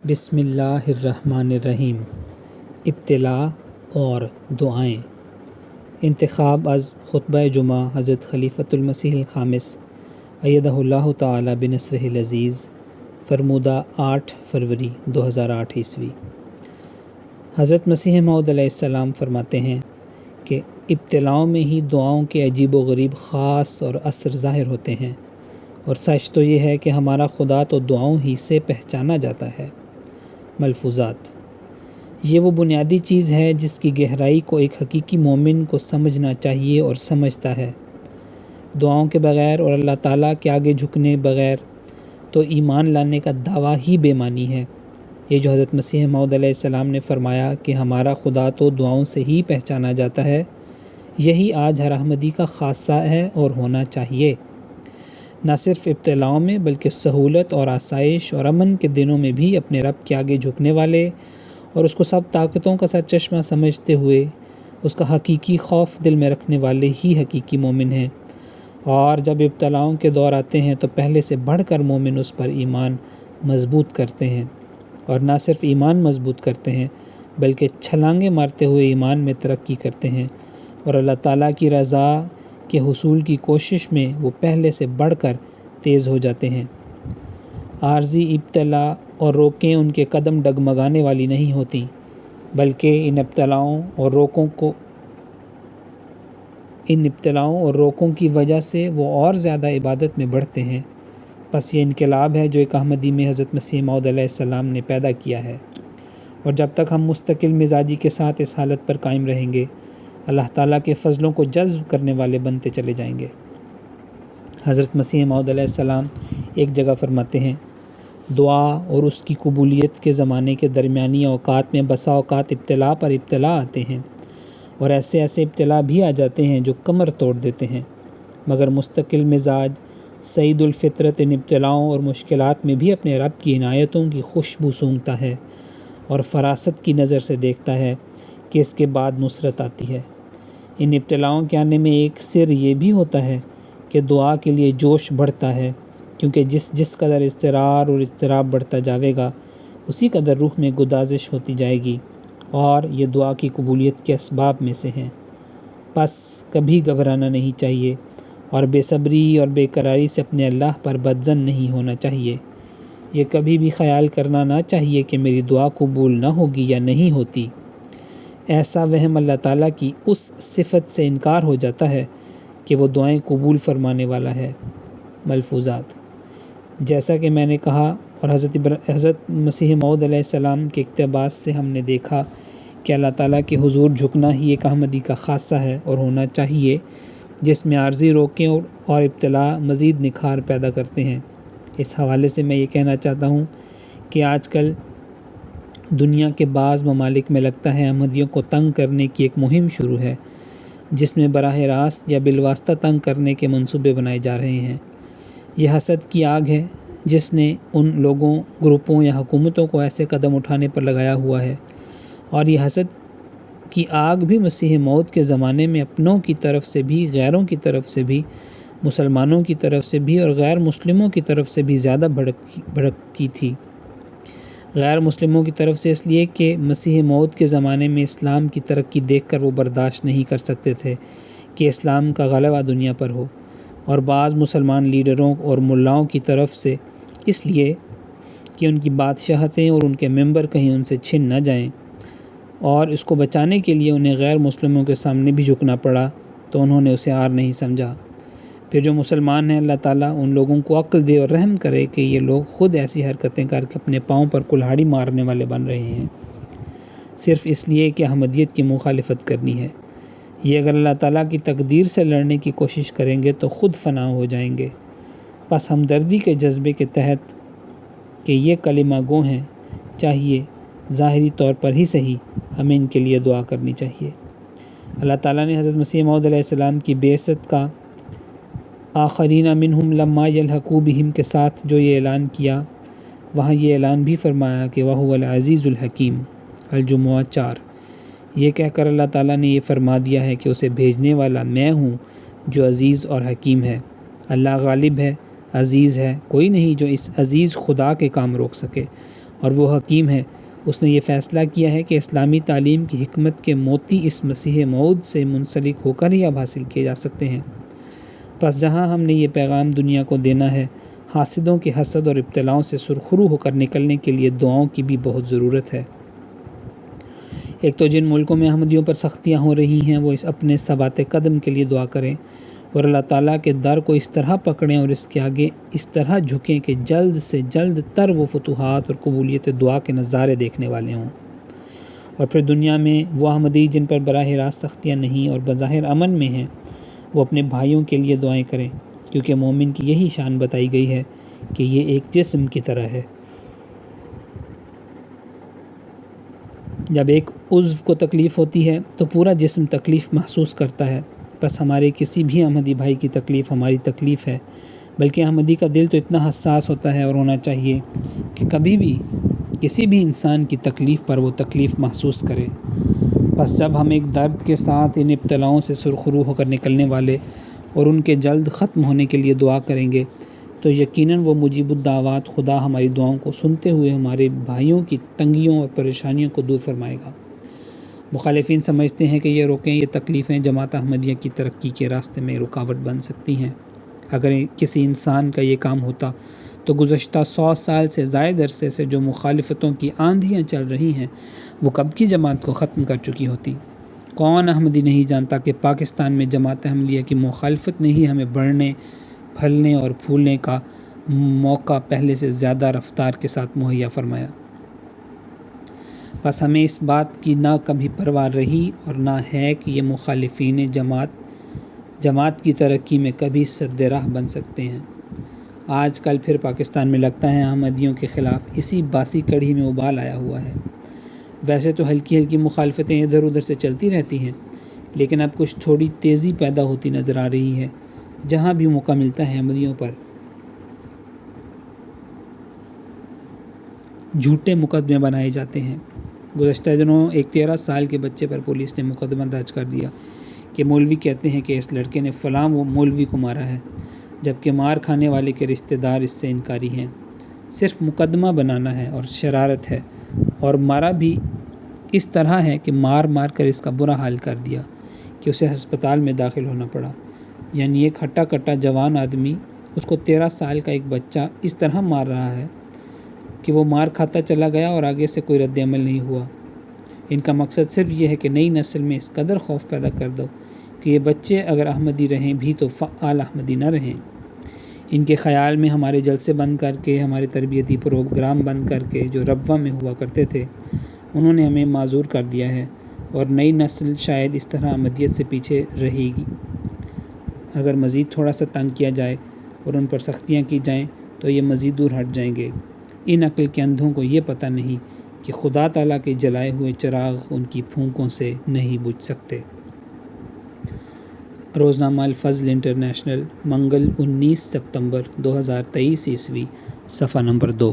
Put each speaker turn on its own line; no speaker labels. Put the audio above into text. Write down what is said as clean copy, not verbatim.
بسم اللہ الرحمن الرحیم۔ ابتلاء اور دعائیں۔ انتخاب از خطبہ جمعہ حضرت خلیفۃ المسیح الخامس ایدہ اللہ تعالی بنصرہ العزیز، فرمودہ 8 فروری 2008 عیسوی۔ حضرت مسیح موعود علیہ السلام فرماتے ہیں کہ ابتلاؤں میں ہی دعاؤں کے عجیب و غریب خاص اور اثر ظاہر ہوتے ہیں، اور سچ تو یہ ہے کہ ہمارا خدا تو دعاؤں ہی سے پہچانا جاتا ہے۔ ملفوظات: یہ وہ بنیادی چیز ہے جس کی گہرائی کو ایک حقیقی مومن کو سمجھنا چاہیے اور سمجھتا ہے۔ دعاؤں کے بغیر اور اللہ تعالیٰ کے آگے جھکنے بغیر تو ایمان لانے کا دعویٰ ہی بے معنی ہے۔ یہ جو حضرت مسیح موعود علیہ السلام نے فرمایا کہ ہمارا خدا تو دعاؤں سے ہی پہچانا جاتا ہے، یہی آج ہر احمدی کا خاصہ ہے اور ہونا چاہیے۔ نہ صرف ابتلاؤں میں بلکہ سہولت اور آسائش اور امن کے دنوں میں بھی اپنے رب کے آگے جھکنے والے اور اس کو سب طاقتوں کا سرچشمہ سمجھتے ہوئے اس کا حقیقی خوف دل میں رکھنے والے ہی حقیقی مومن ہیں، اور جب ابتلاؤں کے دور آتے ہیں تو پہلے سے بڑھ کر مومن اس پر ایمان مضبوط کرتے ہیں، اور نہ صرف ایمان مضبوط کرتے ہیں بلکہ چھلانگیں مارتے ہوئے ایمان میں ترقی کرتے ہیں، اور اللہ تعالیٰ کی رضا کے حصول کی کوشش میں وہ پہلے سے بڑھ کر تیز ہو جاتے ہیں۔ عارضی ابتلاء اور روکیں ان کے قدم ڈگمگانے والی نہیں ہوتی، بلکہ ان ابتلاؤں اور روکوں کی وجہ سے وہ اور زیادہ عبادت میں بڑھتے ہیں۔ بس یہ انقلاب ہے جو ایک احمدی میں حضرت مسیح موعود علیہ السلام نے پیدا کیا ہے، اور جب تک ہم مستقل مزاجی کے ساتھ اس حالت پر قائم رہیں گے، اللہ تعالیٰ کے فضلوں کو جذب کرنے والے بنتے چلے جائیں گے۔ حضرت مسیح موعود علیہ السلام ایک جگہ فرماتے ہیں، دعا اور اس کی قبولیت کے زمانے کے درمیانی اوقات میں بسا اوقات ابتلاء پر ابتلاء آتے ہیں، اور ایسے ابتلاء بھی آ جاتے ہیں جو کمر توڑ دیتے ہیں، مگر مستقل مزاج سعید الفطرت ان ابتلاؤں اور مشکلات میں بھی اپنے رب کی عنایتوں کی خوشبو سونگھتا ہے اور فراست کی نظر سے دیکھتا ہے کہ اس کے بعد نصرت آتی ہے۔ ان ابتلاؤں کے آنے میں ایک سر یہ بھی ہوتا ہے کہ دعا کے لیے جوش بڑھتا ہے، کیونکہ جس قدر اضطرار اور اضطراب بڑھتا جاوے گا اسی قدر روح میں گدازش ہوتی جائے گی، اور یہ دعا کی قبولیت کے اسباب میں سے ہیں۔ بس کبھی گھبرانا نہیں چاہیے، اور بے صبری اور بے قراری سے اپنے اللہ پر بدظن نہیں ہونا چاہیے۔ یہ کبھی بھی خیال کرنا نہ چاہیے کہ میری دعا قبول نہ ہوگی یا نہیں ہوتی۔ ایسا وہم اللہ تعالیٰ کی اس صفت سے انکار ہو جاتا ہے کہ وہ دعائیں قبول فرمانے والا ہے۔ ملفوظات: جیسا کہ میں نے کہا اور حضرت مسیح موعود علیہ السلام کے اقتباس سے ہم نے دیکھا کہ اللہ تعالیٰ کے حضور جھکنا ہی ایک احمدی کا خاصہ ہے اور ہونا چاہیے، جس میں عارضی روکیں اور ابتلاء مزید نکھار پیدا کرتے ہیں۔ اس حوالے سے میں یہ کہنا چاہتا ہوں کہ آج کل دنیا کے بعض ممالک میں لگتا ہے احمدیوں کو تنگ کرنے کی ایک مہم شروع ہے، جس میں براہ راست یا بالواسطہ تنگ کرنے کے منصوبے بنائے جا رہے ہیں۔ یہ حسد کی آگ ہے جس نے ان لوگوں، گروپوں یا حکومتوں کو ایسے قدم اٹھانے پر لگایا ہوا ہے، اور یہ حسد کی آگ بھی مسیح موعود کے زمانے میں اپنوں کی طرف سے بھی، غیروں کی طرف سے بھی، مسلمانوں کی طرف سے بھی اور غیر مسلموں کی طرف سے بھی زیادہ بھڑکی تھی۔ غیر مسلموں کی طرف سے اس لیے کہ مسیح موعود کے زمانے میں اسلام کی ترقی دیکھ کر وہ برداشت نہیں کر سکتے تھے کہ اسلام کا غلبہ دنیا پر ہو، اور بعض مسلمان لیڈروں اور ملاؤں کی طرف سے اس لیے کہ ان کی بادشاہتیں اور ان کے ممبر کہیں ان سے چھن نہ جائیں، اور اس کو بچانے کے لیے انہیں غیر مسلموں کے سامنے بھی جھکنا پڑا، تو انہوں نے اسے عار نہیں سمجھا۔ پھر جو مسلمان ہیں، اللہ تعالیٰ ان لوگوں کو عقل دے اور رحم کرے کہ یہ لوگ خود ایسی حرکتیں کر کے اپنے پاؤں پر کلہاڑی مارنے والے بن رہے ہیں، صرف اس لیے کہ احمدیت کی مخالفت کرنی ہے۔ یہ اگر اللہ تعالیٰ کی تقدیر سے لڑنے کی کوشش کریں گے تو خود فنا ہو جائیں گے۔ بس ہمدردی کے جذبے کے تحت کہ یہ کلمہ گو ہیں، چاہیے ظاہری طور پر ہی صحیح، ہمیں ان کے لیے دعا کرنی چاہیے۔ اللہ تعالیٰ نے حضرت مسیح موعود علیہ السلام کی بعثت کا آخرین منہم لما یلحقوا بہم کے ساتھ جو یہ اعلان کیا، وہاں یہ اعلان بھی فرمایا کہ وہو العزیز الحکیم، الجمعہ 4۔ یہ کہہ کر اللہ تعالیٰ نے یہ فرما دیا ہے کہ اسے بھیجنے والا میں ہوں جو عزیز اور حکیم ہے۔ اللہ غالب ہے، عزیز ہے، کوئی نہیں جو اس عزیز خدا کے کام روک سکے، اور وہ حکیم ہے، اس نے یہ فیصلہ کیا ہے کہ اسلامی تعلیم کی حکمت کے موتی اس مسیح موعود سے منسلک ہو کر ہی اب حاصل کیے جا سکتے ہیں۔ پس جہاں ہم نے یہ پیغام دنیا کو دینا ہے، حاسدوں کے حسد اور ابتلاؤں سے سرخرو ہو کر نکلنے کے لیے دعاؤں کی بھی بہت ضرورت ہے۔ ایک تو جن ملکوں میں احمدیوں پر سختیاں ہو رہی ہیں وہ اپنے ثبات قدم کے لیے دعا کریں اور اللہ تعالیٰ کے در کو اس طرح پکڑیں اور اس کے آگے اس طرح جھکیں کہ جلد سے جلد تر وہ فتوحات اور قبولیت دعا کے نظارے دیکھنے والے ہوں۔ اور پھر دنیا میں وہ احمدی جن پر براہ راست سختیاں نہیں اور بظاہر امن میں ہیں، وہ اپنے بھائیوں کے لیے دعائیں کریں، کیونکہ مومن کی یہی شان بتائی گئی ہے کہ یہ ایک جسم کی طرح ہے۔ جب ایک عضو کو تکلیف ہوتی ہے تو پورا جسم تکلیف محسوس کرتا ہے، بس ہمارے کسی بھی احمدی بھائی کی تکلیف ہماری تکلیف ہے، بلکہ احمدی کا دل تو اتنا حساس ہوتا ہے اور ہونا چاہیے کہ کبھی بھی کسی بھی انسان کی تکلیف پر وہ تکلیف محسوس کرے۔ بس جب ہم ایک درد کے ساتھ ان ابتلاؤں سے سرخرو ہو کر نکلنے والے اور ان کے جلد ختم ہونے کے لیے دعا کریں گے تو یقیناً وہ مجیب الدعوات خدا ہماری دعاؤں کو سنتے ہوئے ہمارے بھائیوں کی تنگیوں اور پریشانیوں کو دور فرمائے گا۔ مخالفین سمجھتے ہیں کہ یہ یہ تکلیفیں جماعت احمدیہ کی ترقی کے راستے میں رکاوٹ بن سکتی ہیں۔ اگر کسی انسان کا یہ کام ہوتا تو گزشتہ 100 سال سے زائد عرصے سے جو مخالفتوں کی آندھیاں چل رہی ہیں وہ کب کی جماعت کو ختم کر چکی ہوتی۔ کون احمدی نہیں جانتا کہ پاکستان میں جماعت احمدیہ کی مخالفت نے ہی ہمیں بڑھنے، پھلنے اور پھولنے کا موقع پہلے سے زیادہ رفتار کے ساتھ مہیا فرمایا۔ بس ہمیں اس بات کی نہ کبھی پرواہ رہی اور نہ ہے کہ یہ مخالفین جماعت کی ترقی میں کبھی سد راہ بن سکتے ہیں۔ آج کل پھر پاکستان میں لگتا ہے احمدیوں کے خلاف اسی باسی کڑھی میں ابال آیا ہوا ہے۔ ویسے تو ہلکی ہلکی مخالفتیں ادھر ادھر سے چلتی رہتی ہیں، لیکن اب کچھ تھوڑی تیزی پیدا ہوتی نظر آ رہی ہے۔ جہاں بھی موقع ملتا ہے احمدیوں پر جھوٹے مقدمے بنائے جاتے ہیں۔ گزشتہ دنوں ایک 13 سال کے بچے پر پولیس نے مقدمہ درج کر دیا کہ مولوی کہتے ہیں کہ اس لڑکے نے فلاں مولوی کو مارا ہے، جبکہ مار کھانے والے کے رشتہ دار اس سے انکاری ہیں۔ صرف مقدمہ بنانا ہے اور شرارت ہے، اور مارا بھی اس طرح ہے کہ مار کر اس کا برا حال کر دیا کہ اسے ہسپتال میں داخل ہونا پڑا۔ یعنی ایک ہٹا کٹا جوان آدمی اس کو 13 سال کا ایک بچہ اس طرح مار رہا ہے کہ وہ مار کھاتا چلا گیا اور آگے سے کوئی رد عمل نہیں ہوا۔ ان کا مقصد صرف یہ ہے کہ نئی نسل میں اس قدر خوف پیدا کر دو کہ یہ بچے اگر احمدی رہیں بھی تو فعال احمدی نہ رہیں۔ ان کے خیال میں ہمارے جلسے بند کر کے، ہمارے تربیتی پروگرام بند کر کے جو ربوہ میں ہوا کرتے تھے انہوں نے ہمیں معذور کر دیا ہے، اور نئی نسل شاید اس طرح احمدیت سے پیچھے رہے گی۔ اگر مزید تھوڑا سا تنگ کیا جائے اور ان پر سختیاں کی جائیں تو یہ مزید دور ہٹ جائیں گے۔ ان عقل کے اندھوں کو یہ پتہ نہیں کہ خدا تعالیٰ کے جلائے ہوئے چراغ ان کی پھونکوں سے نہیں بجھ سکتے۔ روزنامہ الفضل انٹرنیشنل، منگل 19 ستمبر 2023 عیسوی، صفحہ نمبر 2۔